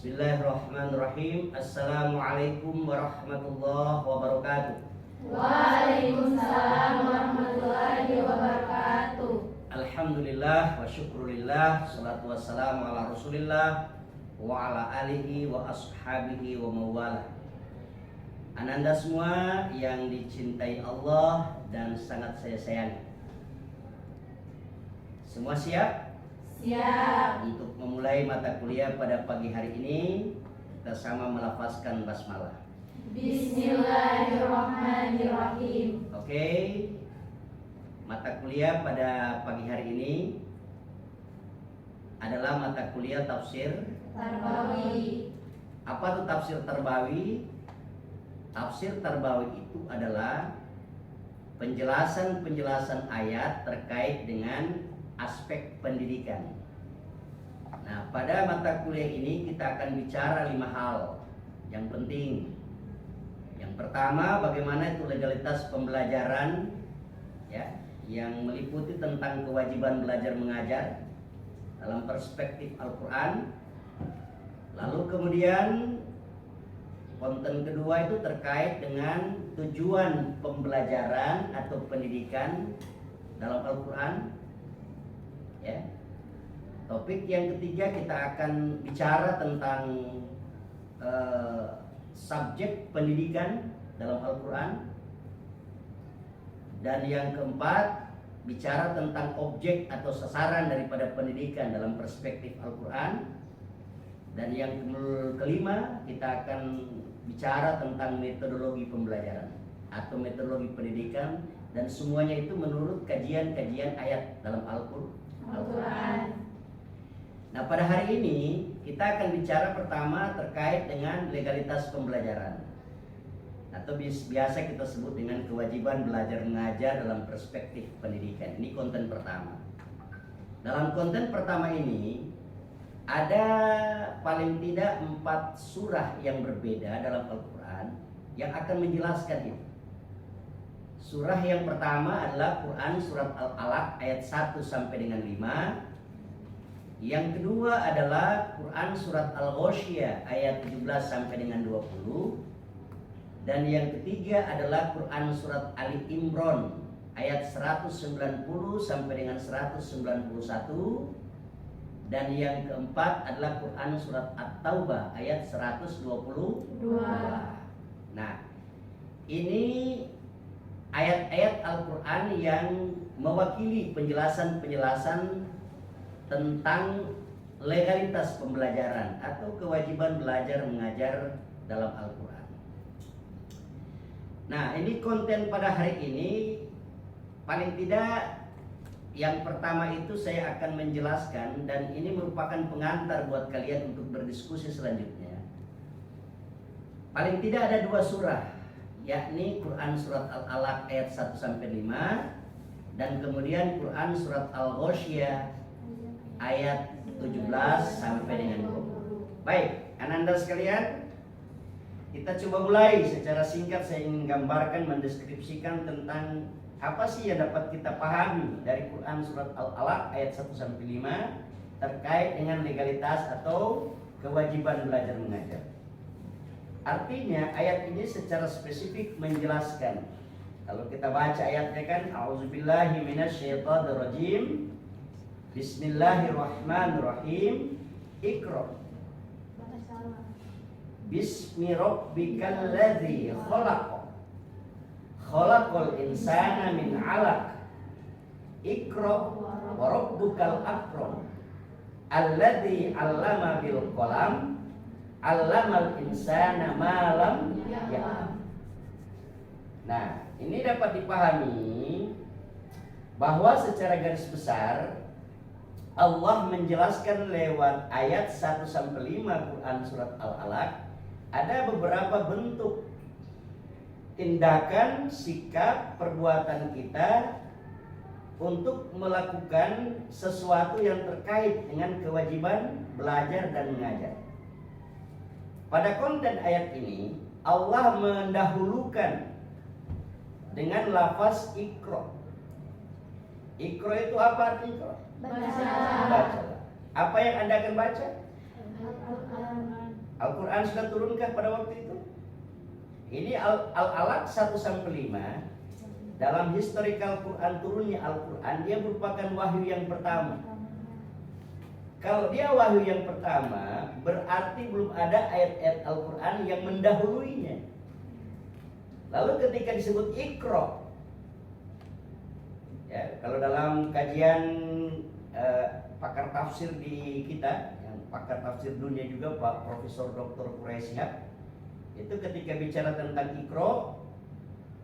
Bismillahirrahmanirrahim. Assalamualaikum warahmatullahi wabarakatuh. Waalaikumsalam warahmatullahi wabarakatuh. Alhamdulillah wa syukurillah. Salatu wassalamu ala rasulillah wa ala alihi wa ashabihi wa mawala. Ananda semua yang dicintai Allah dan sangat saya sayangi, semua siap? Siap. Untuk memulai mata kuliah pada pagi hari ini, kita sama melafazkan basmalah. Bismillahirrahmanirrahim. Oke. Mata kuliah pada pagi hari ini adalah mata kuliah tafsir Tarbawi. Apa itu tafsir Tarbawi? Tafsir Tarbawi itu adalah penjelasan-penjelasan ayat terkait dengan aspek pendidikan. Nah, pada mata kuliah ini kita akan bicara 5 hal yang penting. Yang pertama, bagaimana itu legalitas pembelajaran, ya, yang meliputi tentang kewajiban belajar mengajar dalam perspektif Al-Quran. Lalu kemudian konten kedua itu terkait dengan tujuan pembelajaran atau pendidikan dalam Al-Quran. Ya. Topik yang ketiga kita akan bicara tentang subjek pendidikan dalam Al-Quran. Dan yang keempat, bicara tentang objek atau sasaran daripada pendidikan dalam perspektif Al-Quran. Dan yang kelima, kita akan bicara tentang metodologi pembelajaran atau metodologi pendidikan, dan semuanya itu menurut kajian-kajian ayat dalam Al-Quran. Nah, pada hari ini kita akan bicara pertama terkait dengan legalitas pembelajaran, atau biasa kita sebut dengan kewajiban belajar mengajar dalam perspektif pendidikan. Ini konten pertama. Dalam konten pertama ini ada paling tidak 4 surah yang berbeda dalam Al-Quran yang akan menjelaskan itu. Surah yang pertama adalah Quran surat Al-Alaq ayat 1 sampai dengan 5. Yang kedua adalah Quran surat Al-Ghasyiyah ayat 17 sampai dengan 20. Dan yang ketiga adalah Quran surat Ali Imran ayat 190 sampai dengan 191. Dan yang keempat adalah Quran surat At-Taubah ayat 122. Nah, ini ayat-ayat Al-Quran yang mewakili penjelasan-penjelasan tentang legalitas pembelajaran atau kewajiban belajar mengajar dalam Al-Quran. Nah, ini konten pada hari ini. Paling tidak yang pertama itu saya akan menjelaskan, dan ini merupakan pengantar buat kalian untuk berdiskusi selanjutnya. Paling tidak ada 2 surah, yakni Quran surat Al-Alaq ayat 1 sampai 5 dan kemudian Quran surat Al-Ghasyiyah ayat 17 sampai dengan 20. Baik, ananda sekalian, kita coba mulai secara singkat. Saya ingin gambarkan, mendeskripsikan tentang apa sih yang dapat kita pahami dari Quran surat Al-Alaq ayat 1 sampai 5 terkait dengan legalitas atau kewajiban belajar mengajar. Artinya ayat ini secara spesifik menjelaskan. Kalau kita baca ayatnya kan, A'udzubillahi minasyaitonirrajim. Bismillahirrahmanirrahim. Iqra. Bismi rabbikal ladzi khalaq. Khalaqal insana min 'alaq. Iqra wa rabbukal akram. Alladzi 'allama bil qalam. Allamal insana ma lam ya'lam. Nah, ini dapat dipahami bahwa secara garis besar Allah menjelaskan lewat ayat 1 sampai 5 Quran surat Al-Alaq ada beberapa bentuk tindakan, sikap, perbuatan kita untuk melakukan sesuatu yang terkait dengan kewajiban belajar dan mengajar. Pada konten ayat ini Allah mendahulukan dengan lafaz Iqra. Iqra itu apa artinya? Baca. Baca. Apa yang Anda akan baca? Al-Quran. Al-Quran sudah turunkah pada waktu itu? Ini Al-Alaq 1-5. Dalam historical Quran turunnya Al-Quran, dia merupakan wahyu yang pertama. Kalau dia wahyu yang pertama, berarti belum ada ayat-ayat Al-Quran yang mendahuluinya. Lalu ketika disebut Iqra, ya, kalau dalam kajian pakar tafsir di kita, yang pakar tafsir dunia juga, Pak Profesor Dr. Quraisyah, itu ketika bicara tentang Iqra,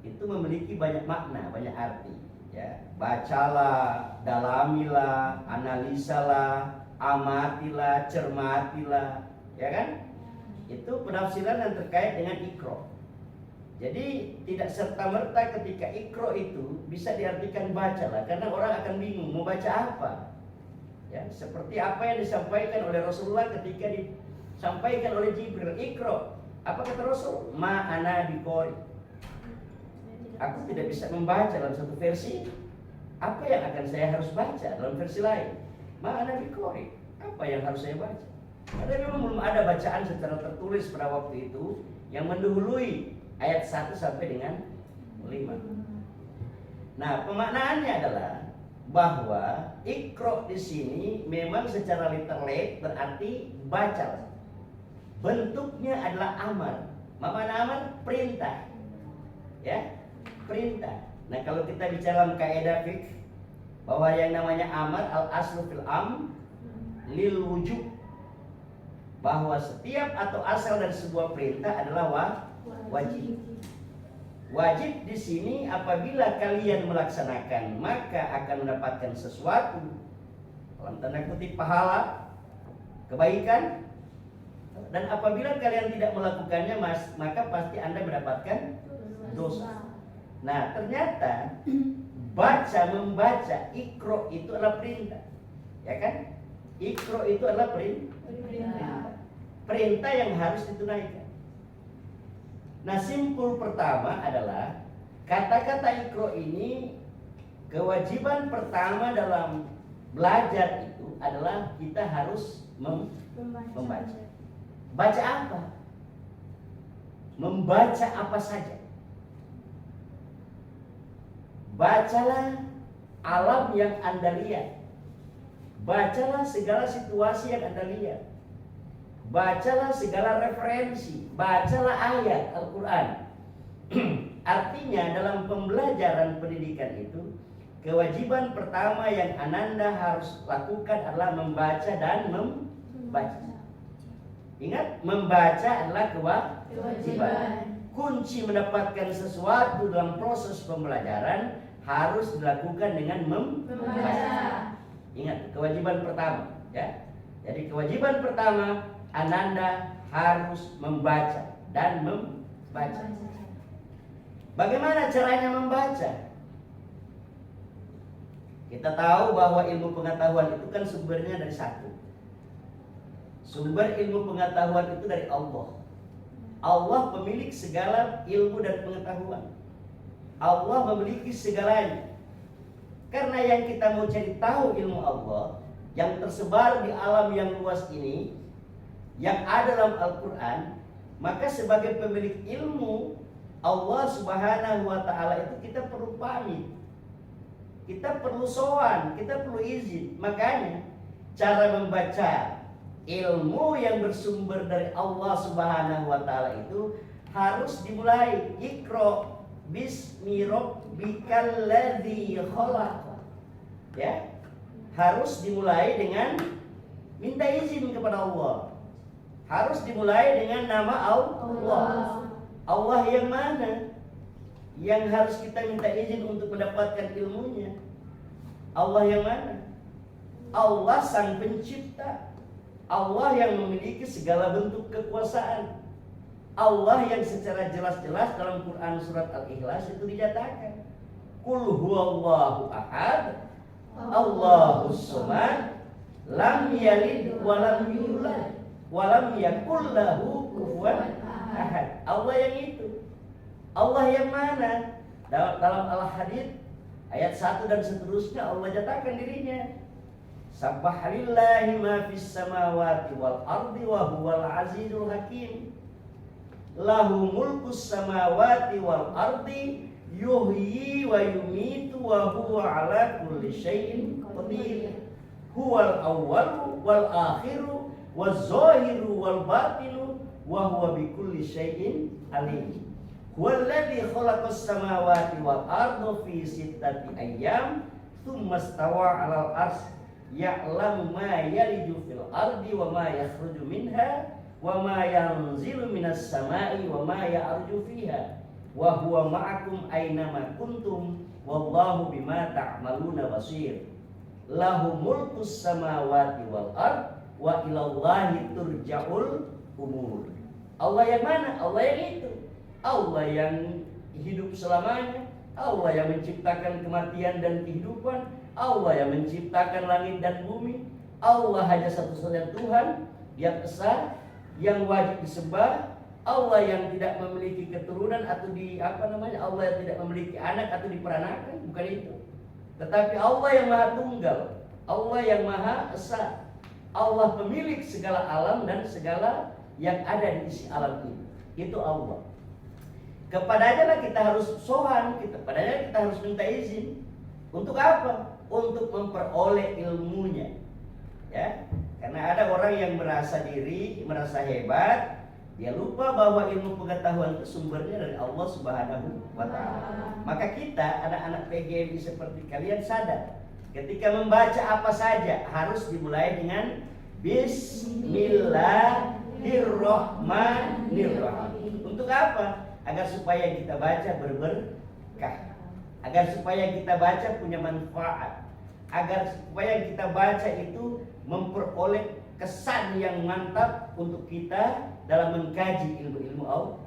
itu memiliki banyak makna, banyak arti. Ya, bacalah, dalamilah, analisalah, amatilah, cermatilah, ya kan? Itu penafsiran yang terkait dengan Iqra. Jadi tidak serta-merta ketika Iqra itu bisa diartikan bacalah, karena orang akan bingung mau baca apa. Ya, seperti apa yang disampaikan oleh Rasulullah ketika disampaikan oleh Jibril, Iqra. Apa kata Rasul? Ma ana biqori. Aku tidak bisa membaca dalam satu versi. Apa yang akan saya harus baca dalam versi lain? Ma ana biqori. Apa yang harus saya baca? Karena memang belum ada bacaan secara tertulis pada waktu itu yang mendahului ayat 1 sampai dengan 5. Nah, pemaknaannya adalah bahwa Iqra di sini memang secara literal berarti bacalah. Bentuknya adalah amar. Makna amar? Perintah. Ya, perintah. Nah, kalau kita bicara dalam kaidah fiqh bahwa yang namanya amar al-aslu fil lil wujub, bahwa setiap atau asal dari sebuah perintah adalah wajib. Wajib di sini apabila kalian melaksanakan maka akan mendapatkan sesuatu, dalam tanda kutip pahala, kebaikan. Dan apabila kalian tidak melakukannya maka pasti Anda mendapatkan dosa. Nah, ternyata membaca Iqra itu adalah perintah. Ya kan? Iqra itu adalah perintah. Perintah yang harus ditunaikan. Nah, simpul pertama adalah kata-kata Iqra ini, kewajiban pertama dalam belajar itu adalah kita harus membaca. Baca apa? Membaca apa saja. Bacalah alam yang Anda lihat. Bacalah segala situasi yang Anda lihat. Bacalah segala referensi. Bacalah ayat Al-Quran. Artinya dalam pembelajaran pendidikan itu, kewajiban pertama yang Ananda harus lakukan adalah membaca dan membaca. Ingat, membaca adalah kewajiban. Kunci mendapatkan sesuatu dalam proses pembelajaran harus dilakukan dengan membaca. Ingat, kewajiban pertama, ya. Jadi kewajiban pertama, Ananda harus membaca dan membaca. Bagaimana caranya membaca? Kita tahu bahwa ilmu pengetahuan itu kan sumbernya dari satu. Sumber ilmu pengetahuan itu dari Allah. Allah pemilik segala ilmu dan pengetahuan. Allah memiliki segalanya. Karena yang kita mau cari tahu ilmu Allah yang tersebar di alam yang luas ini, yang ada dalam Al-Quran, maka sebagai pemilik ilmu Allah Subhanahu wa ta'ala itu kita perlu pamit, kita perlu sowan, kita perlu izin. Makanya cara membaca ilmu yang bersumber dari Allah Subhanahu wa ta'ala itu harus dimulai Iqra bismi rabbikal ladzi khalaq. Ya, harus dimulai dengan minta izin kepada Allah. Harus dimulai dengan nama Allah. Allah yang mana? Yang harus kita minta izin untuk mendapatkan ilmunya. Allah yang mana? Allah sang pencipta. Allah yang memiliki segala bentuk kekuasaan. Allah yang secara jelas-jelas dalam Quran surat Al-Ikhlas itu dinyatakan, Qul huwallahu ahad, Allahus samad, lam yalid wa lam yulad wa lam yakul lahu kufuwan ahad. Allah yang itu. Allah yang mana? Dalam Al-Hadid ayat 1 dan seterusnya Allah nyatakan dirinya. Sabbaha ma fis samawati wal ardi wa huwal azizul hakim. Lahu mulkus samawati wal ardi yuhyi wa yumitu wa huwa ala kulli syai'in qadir. Huwal awwalu wal akhiru waz zahiru wal batinu wa huwa bikulli syai'in alim. Huwallazi khalaqas samawati wal arda fi sittati ayyam tsumma stawa 'alal 'arsy ya'lamu ma yaliju fil ardi wa ma yakhruju minha wa ma yanzilu minas sama'i wa ma ya'ruju fiha wa huwa ma'akum aina ma kuntum wallahu bima ta'maluna basir. Lahu mulkus samawati wal ard wa ilallahi turja'ul umur. Allah yang mana? Allah yang itu. Allah yang hidup selamanya, Allah yang menciptakan kematian dan kehidupan, Allah yang menciptakan langit dan bumi. Allah hanya satu-satunya Tuhan yang esa, yang wajib disembah. Allah yang tidak memiliki keturunan atau Allah yang tidak memiliki anak atau diperanakan, bukan itu. Tetapi Allah yang maha tunggal, Allah yang maha esa, Allah pemilik segala alam dan segala yang ada di isi alam ini. Itu Allah. Kepadanya lah kita harus sowan, kepadanya kita harus minta izin. Untuk apa? Untuk memperoleh ilmunya. Ya, karena ada orang yang merasa diri, merasa hebat, dia lupa bahwa ilmu pengetahuan itu sumbernya dari Allah Subhanahu wa Ta'ala. Maka kita, anak-anak PGMI seperti kalian sadar, ketika membaca apa saja harus dimulai dengan Bismillahirrahmanirrahim. Untuk apa? Agar supaya kita baca berberkah, agar supaya kita baca punya manfaat, agar supaya kita baca itu memperoleh kesan yang mantap untuk kita dalam mengkaji ilmu-ilmu Allah.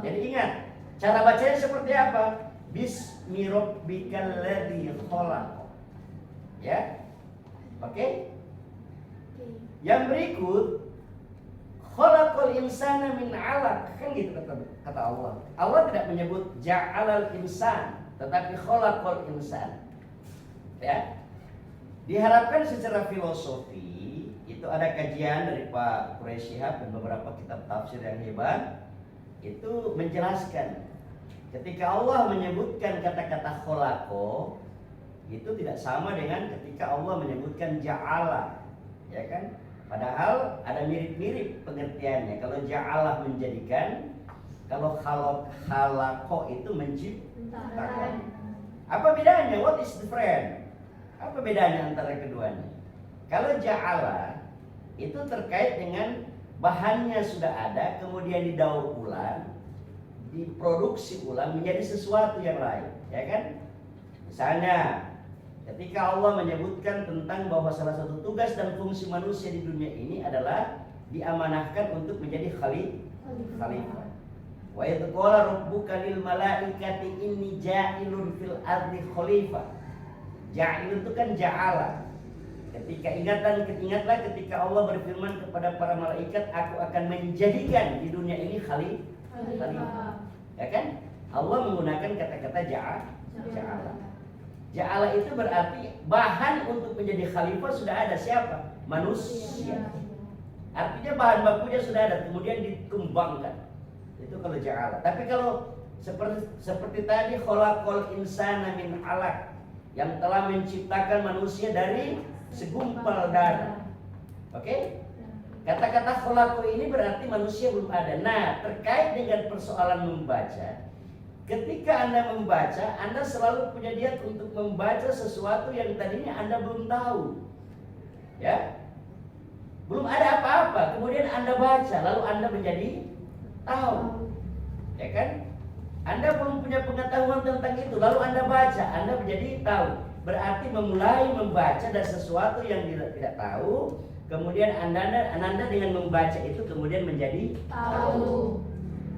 Jadi ingat, cara bacanya seperti apa? Bismi rabbikal ladzi khalaq. Ya. Oke? Yang berikut, khalaqal insana min 'alaq, kan gitu kata Allah. Allah tidak menyebut ja'alal insan, tetapi khalaqal insan. Ya. Diharapkan secara filosofi itu ada kajian dari Pak Quraisy Shihab dan beberapa kitab tafsir yang hebat itu menjelaskan ketika Allah menyebutkan kata-kata khalaqo itu tidak sama dengan ketika Allah menyebutkan ja'ala, ya kan? Padahal ada mirip-mirip pengertiannya. Kalau ja'alah menjadikan, kalau khalaqo itu menciptakan. Apa bedanya? What is the difference? Apa bedanya antara keduanya? Kalau ja'ala itu terkait dengan bahannya sudah ada, kemudian didaur ulang, diproduksi ulang menjadi sesuatu yang lain, ya kan? Misalnya ketika Allah menyebutkan tentang bahwa salah satu tugas dan fungsi manusia di dunia ini adalah diamanahkan untuk menjadi khalifah. Wa idh qala rabbuka lil malaikati inni ja'ilun fil ardi khalifah. Ja'ilun itu kan ja'ala. Ingatlah ketika Allah berfirman kepada para malaikat, aku akan menjadikan di dunia ini khalifah. Ya kan? Allah menggunakan kata-kata ja'ala. Ja'ala itu berarti bahan untuk menjadi khalifah sudah ada. Siapa? Manusia. Artinya bahan bakunya sudah ada, kemudian dikembangkan. Itu kalau ja'ala. Tapi kalau seperti tadi, khalaqal insana min 'alaq, yang telah menciptakan manusia dari segumpal darah. Oke? Kata-kata khalaqo ini berarti manusia belum ada. Nah, terkait dengan persoalan membaca, ketika Anda membaca, Anda selalu punya niat untuk membaca sesuatu yang tadinya Anda belum tahu. Ya? Belum ada apa-apa, kemudian Anda baca, lalu Anda menjadi tahu. Ya kan? Anda belum punya pengetahuan tentang itu, lalu Anda baca, Anda menjadi tahu. Berarti memulai membaca dari sesuatu yang tidak tahu, kemudian Anda dengan membaca itu kemudian menjadi tahu.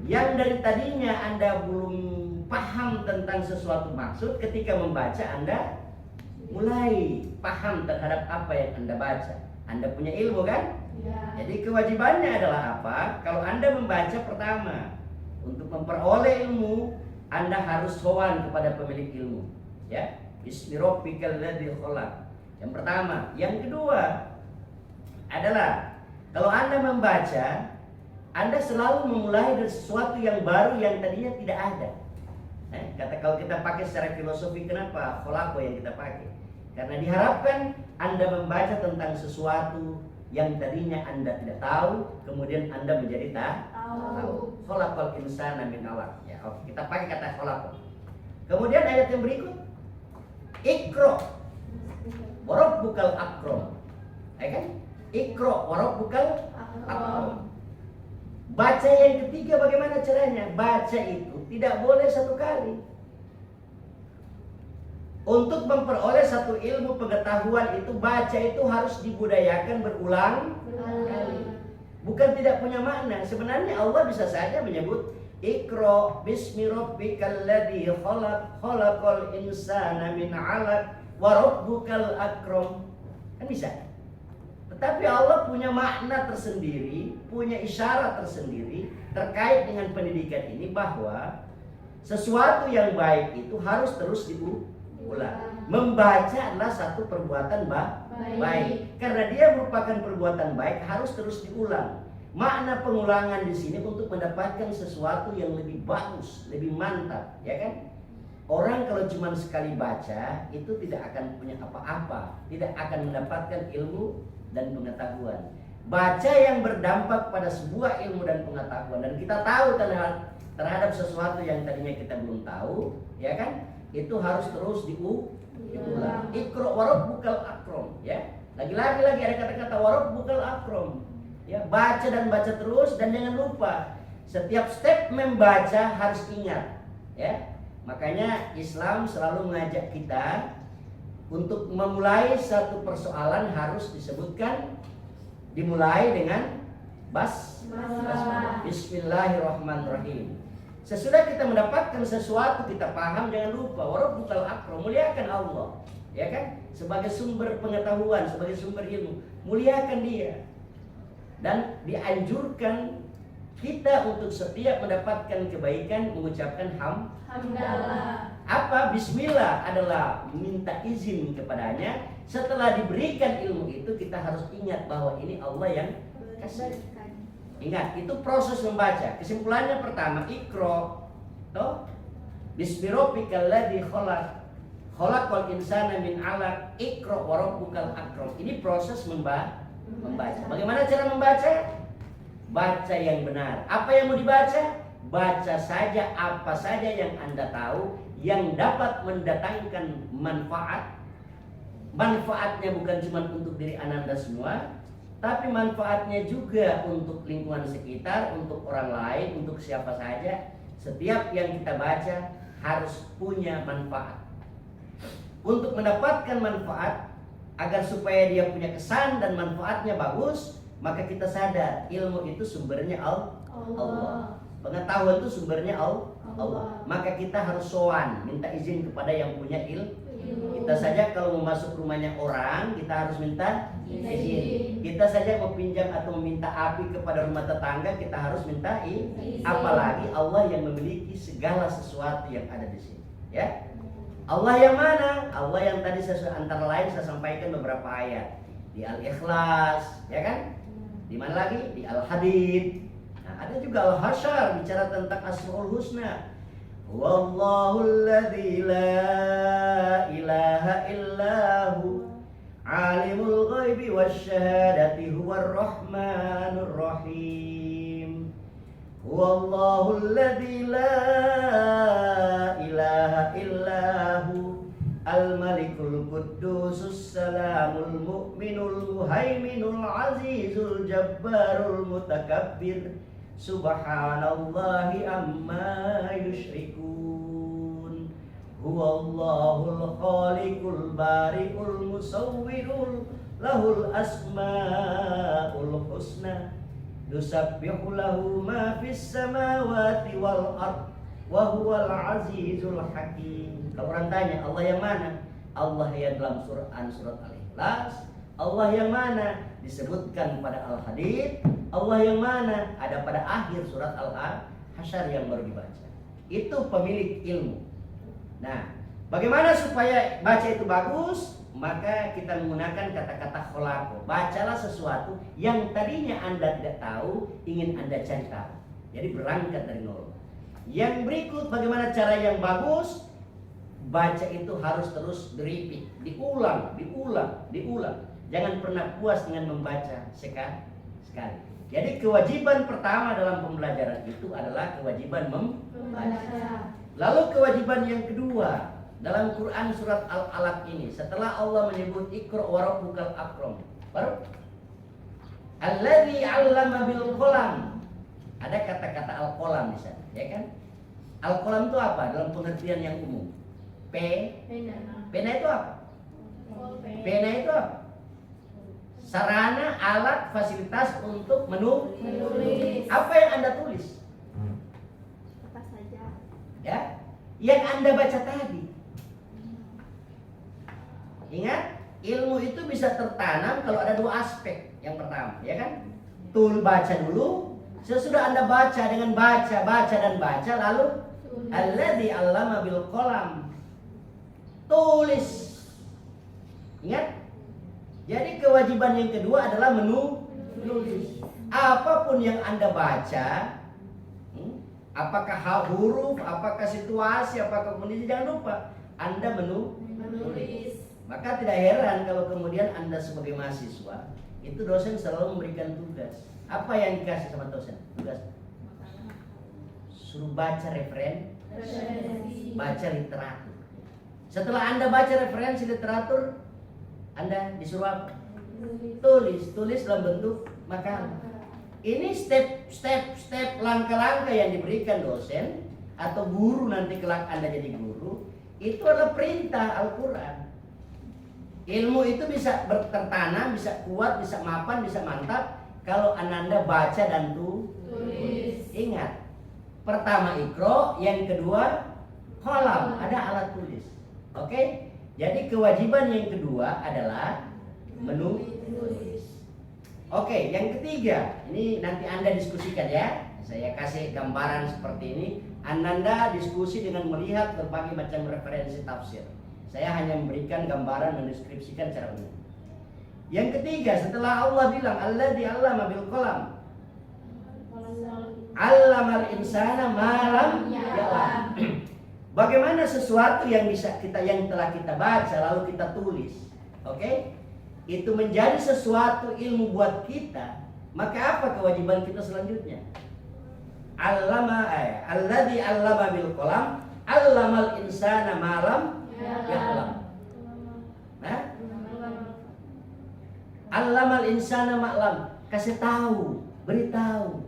Yang dari tadinya Anda belum paham tentang sesuatu maksud, ketika membaca Anda mulai paham terhadap apa yang Anda baca. Anda punya ilmu kan? Ya. Jadi kewajibannya adalah apa? Kalau Anda membaca, pertama, untuk memperoleh ilmu, Anda harus sowan kepada pemilik ilmu. Ya, Bismi rabbikal ladzi khalaq. Yang pertama. Yang kedua adalah kalau Anda membaca, Anda selalu memulai dari sesuatu yang baru yang tadinya tidak ada. Kalau kita pakai secara filosofi, kenapa kholaqo yang kita pakai? Karena diharapkan Anda membaca tentang sesuatu yang tadinya Anda tidak tahu, kemudian Anda menjadi tahu. Khalaqal insana min 'alaq. Ya, oke, kita pakai kata khalaqo. Kemudian ayat yang berikut, Iqra wa rabbukal akram. Ya kan? Iqra wa rabbukal akram. Baca yang ketiga bagaimana caranya? Baca itu tidak boleh satu kali. Untuk memperoleh satu ilmu pengetahuan itu, baca itu harus dibudayakan berulang kali. Bukan tidak punya makna. Sebenarnya Allah bisa saja menyebut Iqra bismi rabbikal ladzi khalaq, khalaqal insana min 'alaq wa rabbukal akram. Kan bisa. Tetapi Allah punya makna tersendiri, punya isyarat tersendiri terkait dengan pendidikan ini, bahwa sesuatu yang baik itu harus terus diulang. Membaca adalah satu perbuatan baik. Karena dia merupakan perbuatan baik, harus terus diulang. Makna pengulangan di sini untuk mendapatkan sesuatu yang lebih bagus, lebih mantap, ya kan? Orang kalau cuma sekali baca itu tidak akan punya apa-apa, tidak akan mendapatkan ilmu dan pengetahuan. Baca yang berdampak pada sebuah ilmu dan pengetahuan, dan kita tahu terhadap sesuatu yang tadinya kita belum tahu, ya kan? Itu harus terus diulang. Iqra wa rabbukal akram, ya. Lagi ada kata-kata wa rabbukal akram. Ya, baca dan baca terus, dan jangan lupa setiap step membaca harus ingat, ya. Makanya Islam selalu mengajak kita untuk memulai satu persoalan harus dimulai dengan basmalah. Bismillahirrahmanirrahim. Sesudah kita mendapatkan sesuatu, kita paham, jangan lupa wa rabbukal akram, muliakan Allah, ya kan? Sebagai sumber pengetahuan, sebagai sumber ilmu, muliakan Dia. Dan dianjurkan kita untuk setiap mendapatkan kebaikan mengucapkan hamdalah. Apa? Bismillah adalah minta izin kepadanya. Setelah diberikan ilmu itu, kita harus ingat bahwa ini Allah yang kasih. Ingat, itu proses membaca. Kesimpulannya pertama, Iqra, toh? Bismi rabbikal ladzi khalaq, khalaqal insana min 'alaq, Iqra wa rabbukal akram. Ini proses membaca. Bagaimana cara membaca? Baca yang benar. Apa yang mau dibaca? Baca saja apa saja yang Anda tahu yang dapat mendatangkan manfaat. Manfaatnya bukan cuma untuk diri Anda semua, tapi manfaatnya juga untuk lingkungan sekitar, untuk orang lain, untuk siapa saja. Setiap yang kita baca harus punya manfaat. Untuk mendapatkan manfaat, agar supaya dia punya kesan dan manfaatnya bagus, maka kita sadar ilmu itu sumbernya Allah. Pengetahuan itu sumbernya Allah. Maka kita harus sowan, minta izin kepada yang punya ilmu. Kita saja kalau mau masuk rumahnya orang, kita harus minta izin. Kita saja mau pinjam atau meminta api kepada rumah tetangga, kita harus minta izin. Apalagi Allah yang memiliki segala sesuatu yang ada di sini, ya. Allah yang mana? Allah yang tadi antara lain saya sampaikan beberapa ayat di Al-Ikhlas, ya kan? Di mana lagi? Di Al-Hadid. Nah, ada juga Al-Hasyr bicara tentang Asmaul Husna. Wallahul ladzi la ilaha illahu alimul ghaibi wasyahadati huwar rahmanur rahim. Wallahul ladzi la ilaha illahu al-malikul quddusus salamul mu'minul muhaiminul azizul jabbarul mutakabbir subhanallahi amma yusyrikun. Huwallahul khaliqul bari'ul musawwirul lahul asmaul husna yusabbihu lahu ma fis samawati wal ard wa huwal azizul hakim. Kalau orang tanya Allah yang mana? Allah yang dalam surat Al-Ikhlas. Allah yang mana? Disebutkan pada Al-Hadid. Allah yang mana? Ada pada akhir surat Al-Hasyr yang baru dibaca. Itu pemilik ilmu. Nah, bagaimana supaya baca itu bagus? maka kita menggunakan kata-kata kholako. Bacalah sesuatu yang tadinya Anda tidak tahu, ingin Anda cari tahu. Jadi berangkat dari nol. Yang berikut bagaimana cara yang bagus? Baca itu harus terus repeat, diulang. Jangan pernah puas dengan membaca sekali. Jadi kewajiban pertama dalam pembelajaran itu adalah kewajiban membaca. Lalu kewajiban yang kedua dalam Quran surat Al-Alaq ini, setelah Allah menyebut Iqra wa rabbukal akram, baru alladzi 'allama bil qalam. Ada kata-kata al-qalam di sana, ya kan? Al-qalam itu apa? Dalam pengertian yang umum. Pena itu apa? Pena itu apa? Sarana, alat, fasilitas untuk Menulis. Apa yang Anda tulis? Apa saja. Ya, yang Anda baca tadi. Ingat, ilmu itu bisa tertanam kalau ada dua aspek. Yang pertama, ya kan? Baca dulu. Sesudah Anda baca dengan baca, lalu alladzi 'allama bil qalam. Tulis. Ingat? Jadi kewajiban yang kedua adalah menulis. Apapun yang Anda baca, apakah huruf, apakah situasi, apakah kondisi, jangan lupa Anda menulis. Maka tidak heran kalau kemudian Anda sebagai mahasiswa, itu dosen selalu memberikan tugas. Apa yang dikasih sama dosen? Tugas suruh baca referensi, baca literatur. Setelah Anda baca referensi literatur, Anda disuruh apa? Tulis dalam bentuk makalah. Ini step langkah-langkah yang diberikan dosen atau guru nanti kelak Anda jadi guru. Itu adalah perintah Al-Quran. Ilmu itu bisa tertanam, bisa kuat, bisa mapan, bisa mantap kalau Anda baca dan tulis. Ingat, pertama Iqra, yang kedua qalam, ada alat tulis. Oke? Jadi kewajiban yang kedua adalah menulis. Oke, yang ketiga, ini nanti Anda diskusikan ya. Saya kasih gambaran seperti ini. Anda diskusi dengan melihat berbagai macam referensi tafsir. Saya hanya memberikan gambaran, mendeskripsikan cara umum. Yang ketiga, setelah Allah bilang alladzi 'allama bil qalam, 'allamal insana ma lam ya'lam. Bagaimana sesuatu yang telah kita baca lalu kita tulis, oke? Itu menjadi sesuatu ilmu buat kita, maka apa kewajiban kita selanjutnya? Alladzi 'allama bil qalam, 'allamal insana ma lam ya'lam. Nah, 'allamal insana ma lam, kasih tahu, beritahu,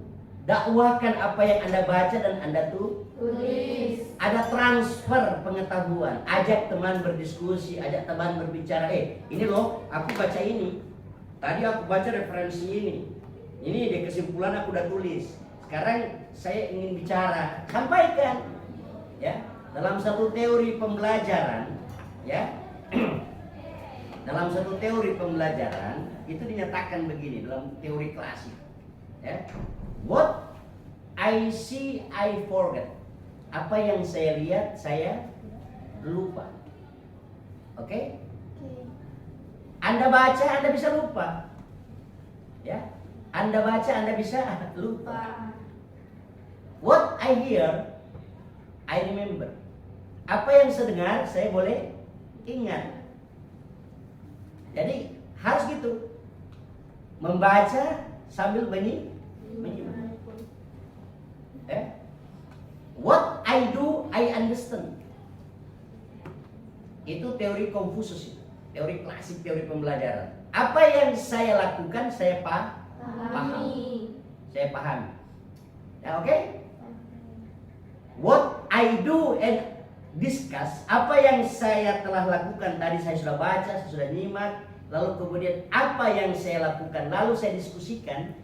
dakwakan apa yang Anda baca dan Anda tulis. Ada transfer pengetahuan, ajak teman berdiskusi, ajak teman berbicara. Ini loh, aku baca ini. Tadi aku baca referensi ini. Ini di kesimpulan aku udah tulis. Sekarang saya ingin bicara, sampaikan. Ya, dalam satu teori pembelajaran, ya. Dalam satu teori pembelajaran itu dinyatakan begini dalam teori klasik. Ya. What I see, I forget. Apa yang saya lihat, saya lupa. Oke? Anda baca, Anda bisa lupa. Ya? Anda baca, Anda bisa lupa. What I hear, I remember. Apa yang saya dengar, saya boleh ingat. Jadi harus gitu. Membaca sambil menyimak. What I do, I understand. Itu teori Konfusius, teori klasik, teori pembelajaran. Apa yang saya lakukan, saya paham. Saya paham. Ya, oke? What I do and discuss, apa yang saya telah lakukan tadi, saya sudah baca, saya sudah nyimak, lalu kemudian apa yang saya lakukan, lalu saya diskusikan,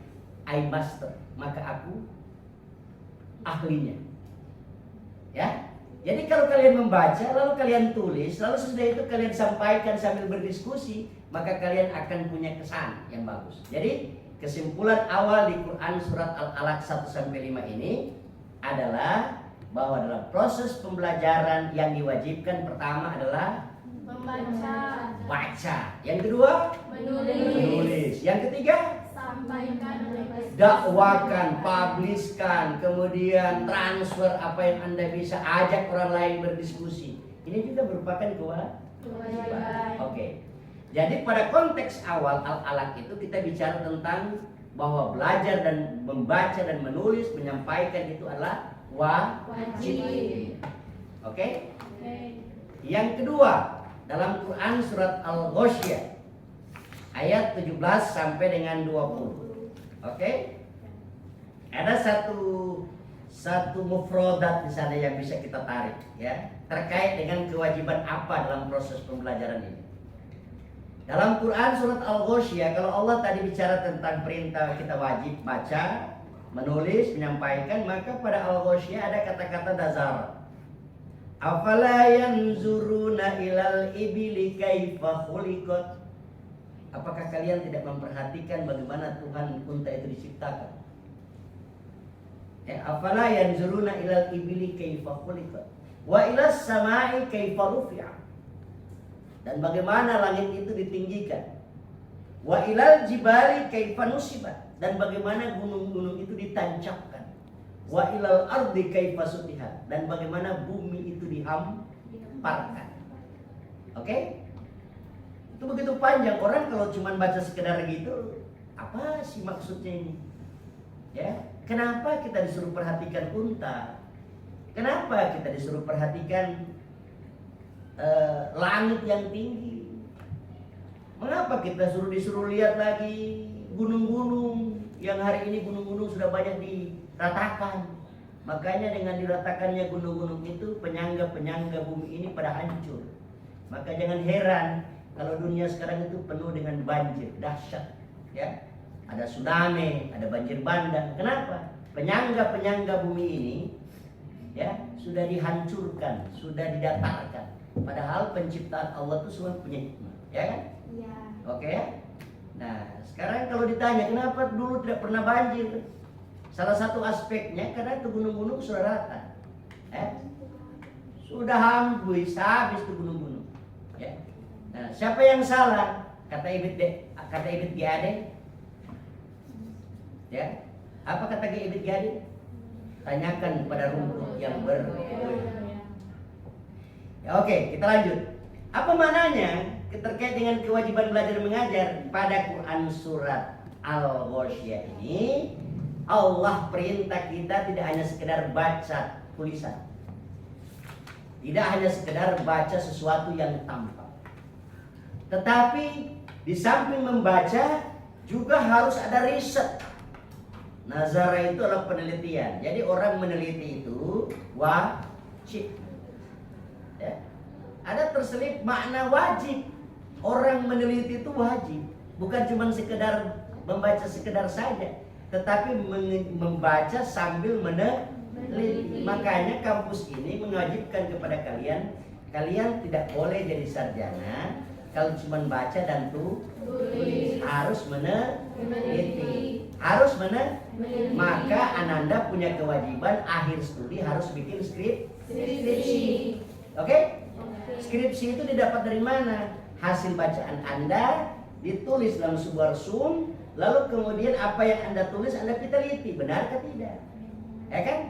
I master, maka aku ahlinya. Ya, jadi kalau kalian membaca, lalu kalian tulis, lalu sesudah itu kalian sampaikan sambil berdiskusi, maka kalian akan punya kesan yang bagus. Jadi kesimpulan awal di Quran surat Al-Alaq 1-5 ini adalah bahwa dalam proses pembelajaran yang diwajibkan pertama adalah Membaca. Baca. Yang kedua, menulis. Yang ketiga, Sampaikan oleh dakwakan, publiskan, kemudian transfer apa yang Anda bisa, ajak orang lain berdiskusi. Ini juga merupakan kewajiban. Oke. Jadi pada konteks awal al-alaq itu kita bicara tentang bahwa belajar dan membaca dan menulis, menyampaikan itu adalah wajib. Oke? Yang kedua, dalam Quran surat Al-Ghasyiyah ayat 17 sampai dengan 20. Oke? Ada satu mufradat di sana yang bisa kita tarik ya, terkait dengan kewajiban apa dalam proses pembelajaran ini. Dalam Quran surat Al-Ghasyiyah, kalau Allah tadi bicara tentang perintah kita wajib baca, menulis, menyampaikan, maka pada Al-Ghasyiyah ada kata-kata dazar. Afala yanzuruna ilal ibili kaifa khuliqat. Apakah kalian tidak memperhatikan bagaimana Tuhan unta itu diciptakan? Ya, afala yanzuruna ilal ibili kaifa khuliqat wa ilas samai kaifa rufi'at. Dan bagaimana langit itu ditinggikan. Wa ilal jibali kaifa nusibat. Dan bagaimana gunung-gunung itu ditancapkan. Wa ilal ardi kaifa sutihat. Dan bagaimana bumi itu dihamparkan. Oke? Itu begitu panjang. Orang kalau cuma baca sekedar gitu, apa sih maksudnya ini? Ya, kenapa kita disuruh perhatikan unta? Kenapa kita disuruh perhatikan langit yang tinggi? Mengapa kita disuruh lihat lagi gunung-gunung yang hari ini gunung-gunung sudah banyak diratakan? Makanya dengan diratakannya gunung-gunung itu penyangga-penyangga bumi ini pada hancur. Maka jangan heran kalau dunia sekarang itu penuh dengan banjir dahsyat, ya. Ada tsunami, ada banjir bandang. Kenapa? Penyangga-penyangga bumi ini ya sudah dihancurkan, sudah didatarkan. Padahal penciptaan Allah itu semua punya hikmah, ya kan? Iya. Oke ya? Nah, sekarang kalau ditanya kenapa dulu tidak pernah banjir? Salah satu aspeknya karena itu gunung-gunung sudah rata. Sudah habis itu gunung-gunung. Ya. Nah, siapa yang salah? Kata Ibit Giade. Ya. Apa kata Ibit Giade? Tanyakan pada rumput yang bergoyang. Ya, oke, kita lanjut. Apa maknanya terkait dengan kewajiban belajar mengajar pada Quran surat Al-Ghasyiyah ini? Allah perintah kita tidak hanya sekedar baca tulisan, tidak hanya sekedar baca sesuatu yang tampak, tetapi di samping membaca juga harus ada riset. Nazara itu adalah penelitian. Jadi orang meneliti itu wajib. Ya. Ada terselip makna wajib. Orang meneliti itu wajib, bukan cuma sekedar membaca sekedar saja, tetapi membaca sambil meneliti. Makanya kampus ini mewajibkan kepada kalian tidak boleh jadi sarjana kalau cuma baca dan tulis. Harus meneliti, harus maka Ananda punya kewajiban akhir studi harus bikin skripsi. Oke? Skripsi itu didapat dari mana? Hasil bacaan Anda ditulis dalam sebuah resume, lalu kemudian apa yang Anda tulis Anda teliti, benar atau tidak? Ya kan?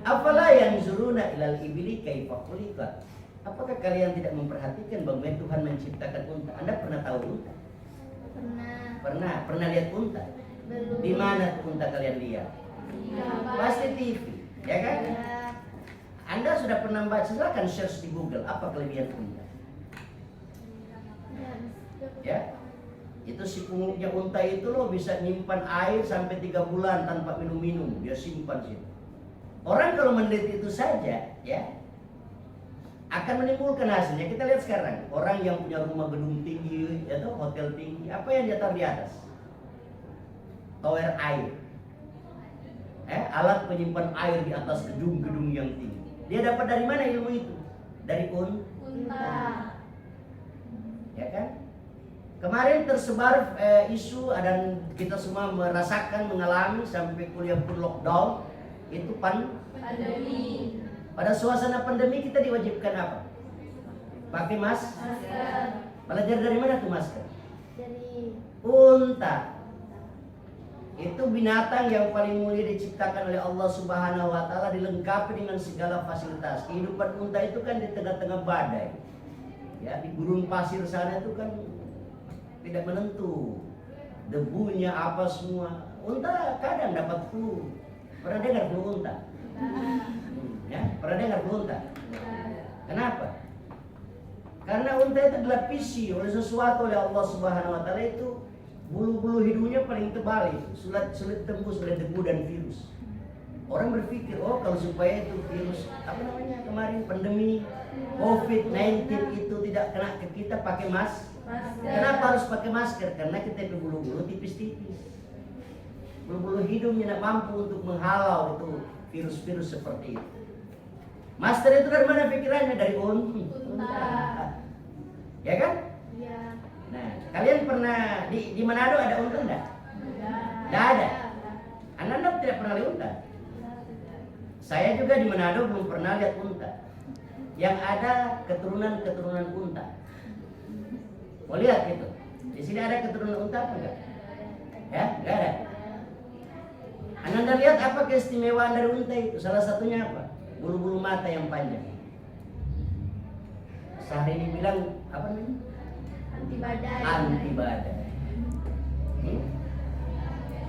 Afala yanzuruna ilal ibili kaifa khuliqat. Apakah kalian tidak memperhatikan bagaimana Tuhan menciptakan unta? Anda pernah tahu unta? Pernah lihat unta? Belum. Di mana unta kalian lihat? Pasti TV, ya kan? Anda sudah pernah baca, silakan search di Google apa kelebihan unta. Ya, itu si punguknya unta itu loh bisa nyimpan air sampai 3 bulan tanpa minum-minum, dia simpan situ. Orang kalau meneliti itu saja, ya, akan menimbulkan hasilnya. Kita lihat sekarang orang yang punya rumah gedung tinggi, ya tuh hotel tinggi, apa yang dia taruh di atas? Tower air. Alat penyimpan air di atas gedung-gedung yang tinggi. Dia dapat dari mana ilmu itu? Dari unta. Ya kan? Kemarin tersebar isu dan kita semua merasakan, mengalami sampai kuliah pun lockdown. Itu pandemi. Pada suasana pandemi kita diwajibkan apa? Pakai Masker. Belajar dari mana tuh masker? Dari Unta. Itu binatang yang paling mulia diciptakan oleh Allah Subhanahu wa taala, dilengkapi dengan segala fasilitas. Kehidupan unta itu kan di tengah-tengah badai. Ya, di gurun pasir sana itu kan tidak menentu. Debunya apa semua. Unta kadang dapat flu. Pernah dengar flu unta? Ya, pernah dengar flu unta? Kenapa? Karena unta itu dilapisi oleh sesuatu oleh Allah Subhanahu wa taala, itu bulu-bulu hidungnya paling tebal, itu sulit tembus oleh debu dan virus. Orang berpikir, oh kalau supaya itu virus apa namanya kemarin pandemi COVID-19 itu tidak kena ke kita pakai masker. Kenapa harus pakai masker? Karena kita itu bulu-bulu tipis-tipis. Bulu-bulu hidungnya tidak mampu untuk menghalau itu virus-virus seperti itu. Masker itu dari mana pikirannya? Dari unta. Ya kan? Iya. Nah, kalian pernah di Manado ada unta enggak? Enggak ada. Anda tidak pernah lihat unta? Saya juga di Manado belum pernah lihat unta. Yang ada keturunan-keturunan unta. Mau lihat itu? Di sini ada keturunan unta apa enggak? Ya, enggak ada. Anda lihat apa keistimewaan dari unta itu? Salah satunya apa? Bulu-bulu mata yang panjang. Syahrini bilang apa namanya? Anti badai. Anti badai.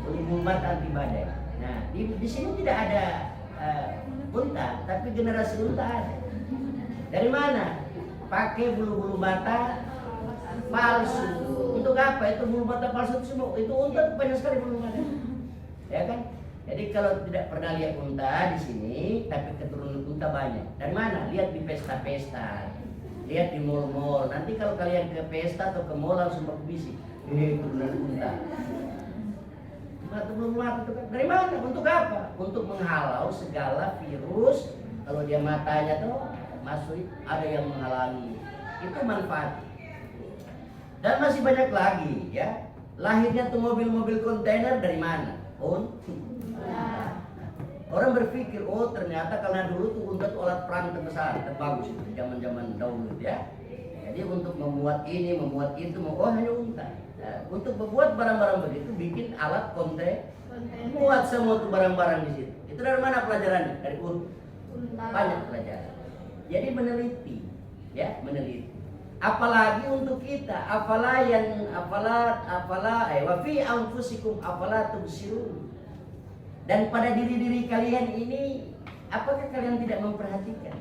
Bulu-bulu mata anti badai. Nah, di sini tidak ada unta, tapi generasi unta ada. Dari mana? Pakai bulu-bulu mata palsu. Untuk apa itu bulu mata palsu itu semua? Itu unta banyak sekali bulu mata. Ya kan? Jadi kalau tidak pernah lihat unta di sini, tapi keturunan unta banyak. Dari mana? Lihat di pesta-pesta, lihat di mall-mall. Nanti kalau kalian ke pesta atau ke mall langsung berbisik, keturunan unta. Mata itu kan dari mana? Untuk apa? Untuk menghalau segala virus. Kalau dia matanya tuh masuk, ada yang menghalangi. Itu manfaat. Dan masih banyak lagi ya. Lahirnya tuh mobil-mobil kontainer dari mana? Orang berpikir, oh ternyata karena dulu tuh unta tuh alat perang terbesar, terbagus itu zaman-zaman dahulu ya. Jadi untuk membuat ini, membuat itu, oh hanya unta. Nah, untuk membuat barang-barang begitu, bikin alat kontainer, buat semua tuh barang-barang di situ. Itu dari mana pelajarannya? Dari unta. Banyak pelajaran. Jadi meneliti, ya meneliti. Apalagi untuk kita, wa fi anfusikum afala tubsirun. Dan pada diri-diri kalian ini, apakah kalian tidak memperhatikan?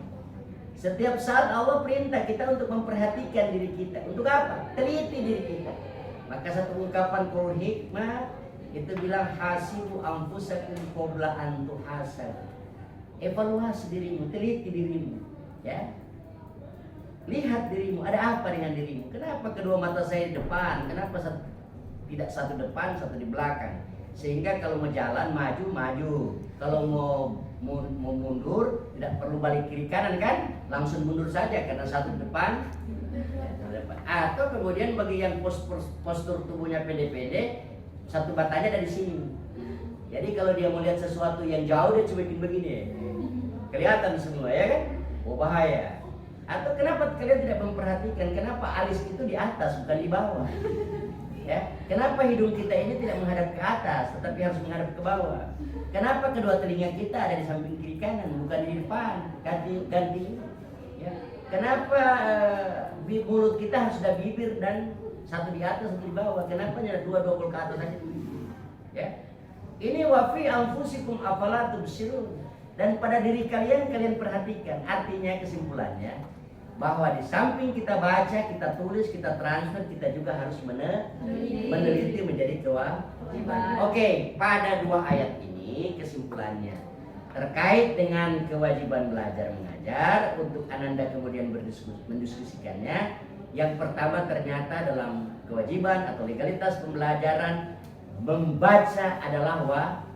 Setiap saat Allah perintah kita untuk memperhatikan diri kita. Untuk apa? Teliti diri kita. Maka satu ungkapan Qul hikmah itu bilang hasibu anfusakum qabla an tuhasab. Evaluasi dirimu, teliti dirimu, ya. Lihat dirimu, ada apa dengan dirimu? Kenapa kedua mata saya di depan? Kenapa tidak satu depan, satu di belakang? Sehingga kalau mau jalan maju, kalau mau mundur tidak perlu balik kiri kanan kan, langsung mundur saja karena satu depan. Atau kemudian bagi yang postur tubuhnya pede-pede, satu batanya dari sini. Jadi kalau dia mau lihat sesuatu yang jauh dia cuma bikin begini, kelihatan semua ya kan? Oh bahaya. Atau kenapa kalian tidak memperhatikan kenapa alis itu di atas bukan di bawah? Ya, kenapa hidung kita ini tidak menghadap ke atas tetapi harus menghadap ke bawah? Kenapa kedua telinga kita ada di samping kiri kanan bukan di depan? Ganti. Ya. Kenapa mulut kita harus ada bibir dan satu di atas satu di bawah? Kenapa hanya dua ke atas saja? Ya. Ini wa fi anfusikum afala tubsirun. Dan pada diri kalian perhatikan. Artinya kesimpulannya bahwa di samping kita baca, kita tulis, kita transfer, kita juga harus meneliti menjadi kewajiban. Oke, pada dua ayat ini kesimpulannya terkait dengan kewajiban belajar mengajar. Untuk Ananda kemudian mendiskusikannya. Yang pertama ternyata dalam kewajiban atau legalitas pembelajaran, membaca adalah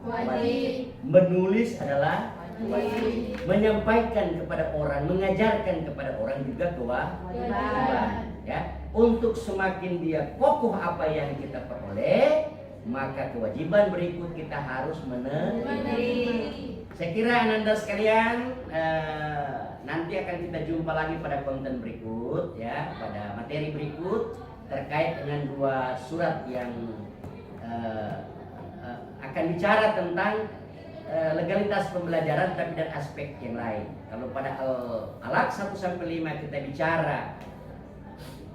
wajib, menulis adalah wajib, menyampaikan kepada orang, mengajarkan kepada orang juga kewajiban. Ya, untuk semakin dia kokoh apa yang kita peroleh, maka kewajiban berikut kita harus Menerima. Saya kira Ananda sekalian, nanti akan kita jumpa lagi pada konten berikut ya, pada materi berikut terkait dengan 2 surat yang akan bicara tentang legalitas pembelajaran tapi dan aspek yang lain. Kalau pada Al-Alaq 1-5 kita bicara,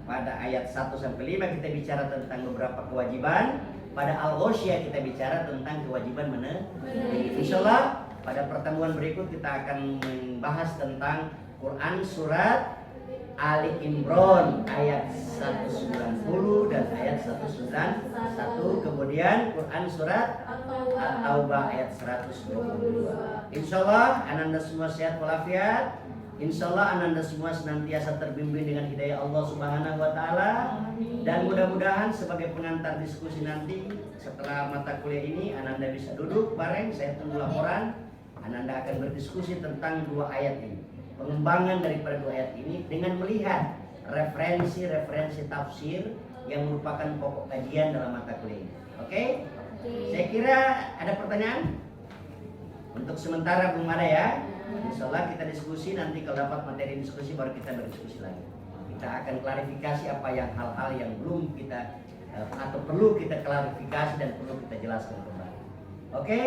pada ayat 1-5 kita bicara tentang beberapa kewajiban, pada Al-Ghasyiyah kita bicara tentang kewajiban menerima. Insyaallah pada pertemuan berikut kita akan membahas tentang Quran surat Ali Imran ayat 190 dan ayat 191, kemudian Quran surat At-Taubah ayat 122. Insyaallah Ananda semua sehat walafiat. Insyaallah Ananda semua senantiasa terbimbing dengan hidayah Allah Subhanahu wa taala, dan mudah-mudahan sebagai pengantar diskusi nanti setelah mata kuliah ini Ananda bisa duduk bareng, saya tunggu laporan. Ananda akan berdiskusi tentang 2 ayat ini, pengembangan daripada 2 ayat ini dengan melihat referensi-referensi tafsir yang merupakan pokok kajian dalam mata kuliah ini. Oke? Saya kira ada pertanyaan? Untuk sementara belum ada ya. Insyaallah kita diskusi, nanti kalau dapat materi diskusi baru kita berdiskusi lagi. Kita akan klarifikasi apa yang hal-hal yang belum kita atau perlu kita klarifikasi dan perlu kita jelaskan kembali. Oke?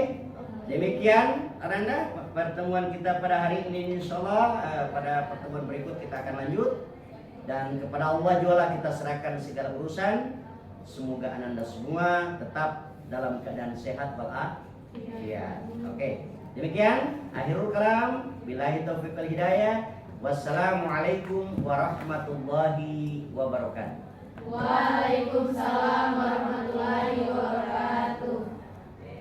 Demikian Ananda pertemuan kita pada hari ini, insyaallah pada pertemuan berikut kita akan lanjut, dan kepada Allah jualah kita serahkan segala urusan. Semoga Ananda semua tetap dalam keadaan sehat walafiat. Oke. Demikian akhirul kalam, billahi taufiq wal hidayah. Wassalamualaikum warahmatullahi wabarakatuh. Waalaikumsalam warahmatullahi wabarakatuh.